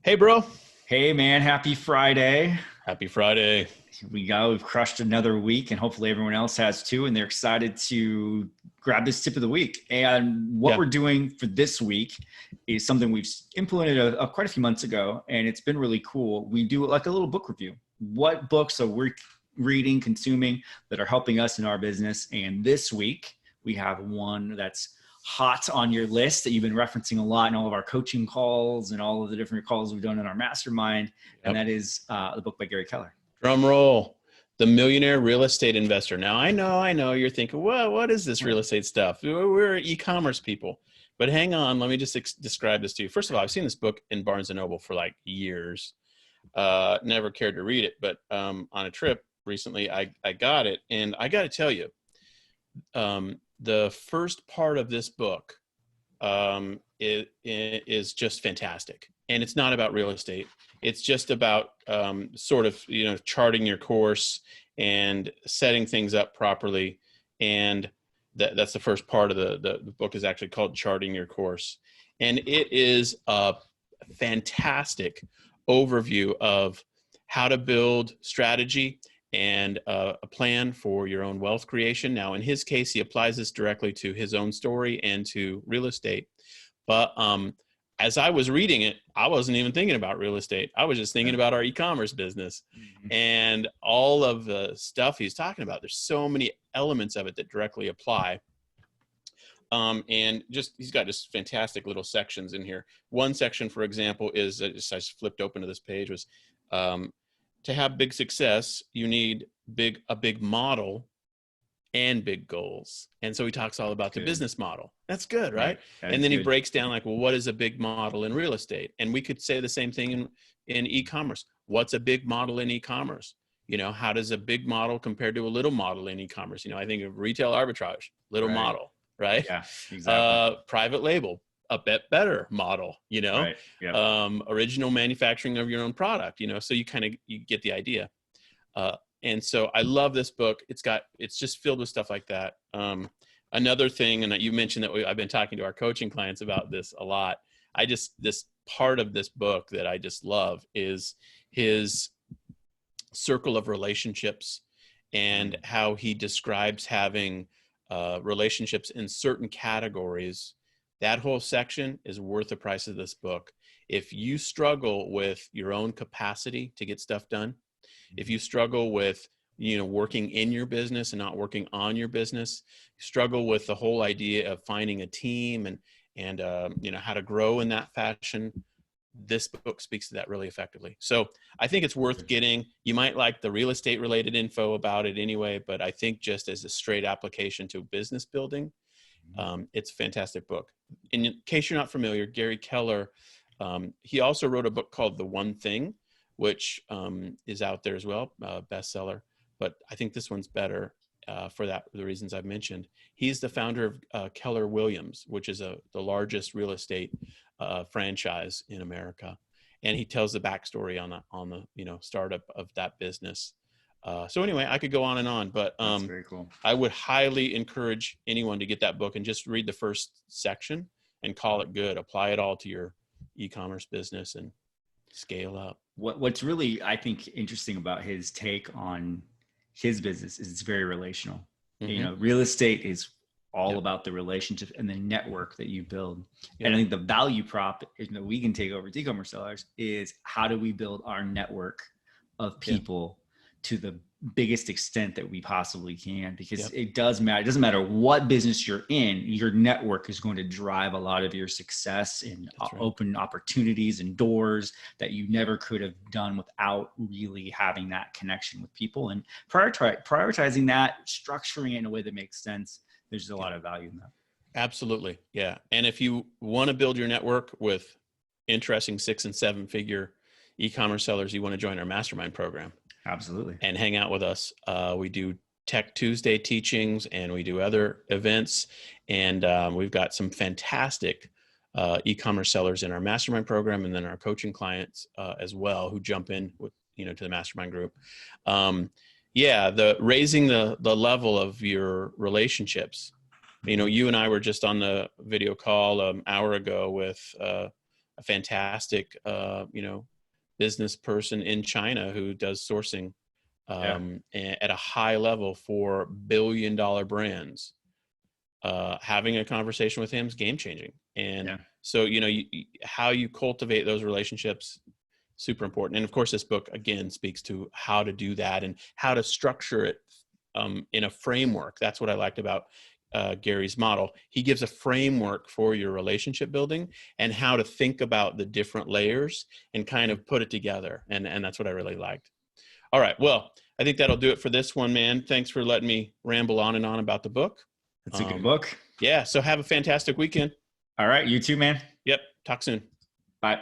Hey, bro. Hey man, happy Friday. Happy Friday. We've crushed another week and hopefully everyone else has too. And they're excited to grab this tip of the week. And what Yeah. we're doing for this week is something we've implemented quite a few months ago. And it's been really cool. We do like a little book review. What books are we reading, consuming that are helping us in our business? And this week we have one that's hot on your list that you've been referencing a lot in all of our coaching calls and all of the different calls we've done in our mastermind. And Yep. that is the book by Gary Keller. Drum roll. The Millionaire Real Estate Investor. Now, I know you're thinking, well, what is this real estate stuff? We're e-commerce people. But hang on, let me just describe this to you. First of all, I've seen this book in Barnes & Noble for like years. Never cared to read it, but on a trip recently, I got it. And I got to tell you, the first part of this book is just fantastic. And it's not about real estate. It's just about sort of, charting your course and setting things up properly. And that's the first part of the book is actually called Charting Your Course. And it is a fantastic overview of how to build strategy and a plan for your own wealth creation. Now, in his case, he applies this directly to his own story and to real estate. But as I was reading it, I wasn't even thinking about real estate. I was just thinking about our e-commerce business and all of the stuff he's talking about. There's so many elements of it that directly apply. And he's got just fantastic little sections in here. One section, for example, is I just flipped open to this page was to have big success, you need a big model and big goals. And so he talks all about the business model. That's good, right? And then he breaks down like, well, what is a big model in real estate? And we could say the same thing in e-commerce. What's a big model in e-commerce? How does a big model compare to a little model in e-commerce? I think of retail arbitrage, little model, right? Yeah, exactly. Private label, a bit better model, Right. Yep. Original manufacturing of your own product, so you get the idea. And so I love this book. It's just filled with stuff like that. Another thing, and you mentioned that I've been talking to our coaching clients about this a lot. This part of this book that I just love is his circle of relationships and how he describes having relationships in certain categories. That whole section is worth the price of this book. If you struggle with your own capacity to get stuff done, if you struggle with, working in your business and not working on your business, struggle with the whole idea of finding a team and how to grow in that fashion, this book speaks to that really effectively. So I think it's worth getting. You might like the real estate related info about it anyway, but I think just as a straight application to business building, it's a fantastic book. In case you're not familiar, Gary Keller, he also wrote a book called The One Thing, which is out there as well, bestseller. But I think this one's better for the reasons I've mentioned. He's the founder of Keller Williams, which is the largest real estate franchise in America, and he tells the backstory on the startup of that business. So anyway, I could go on and on, but That's very cool. I would highly encourage anyone to get that book and just read the first section and call it good. Apply it all to your e-commerce business and scale up. What's really, I think, interesting about his take on his business is it's very relational. Mm-hmm. Real estate is all about the relationship and the network that you build. And I think the value prop that we can take over to e-commerce sellers is how do we build our network of people to the biggest extent that we possibly can, because it does matter. It doesn't matter what business you're in, your network is going to drive a lot of your success and open opportunities and doors that you never could have done without really having that connection with people and prioritizing that, structuring it in a way that makes sense. There's a lot of value in that. Absolutely. Yeah. And if you want to build your network with interesting 6 and 7 figure e-commerce sellers, you want to join our mastermind program. Absolutely. And hang out with us. We do Tech Tuesday teachings and we do other events. And we've got some fantastic e-commerce sellers in our mastermind program, and then our coaching clients as well who jump in with, to the mastermind group. The raising the level of your relationships. You and I were just on the video call an hour ago with a fantastic, business person in China who does sourcing at a high level for billion-dollar brands. Having a conversation with him is game changing. And so, how you cultivate those relationships, super important. And of course, this book again speaks to how to do that and how to structure it in a framework. That's what I liked about Gary's model. He gives a framework for your relationship building and how to think about the different layers and kind of put it together. And that's what I really liked. All right. Well, I think that'll do it for this one, man. Thanks for letting me ramble on and on about the book. It's a good book. Yeah. So have a fantastic weekend. All right. You too, man. Yep. Talk soon. Bye.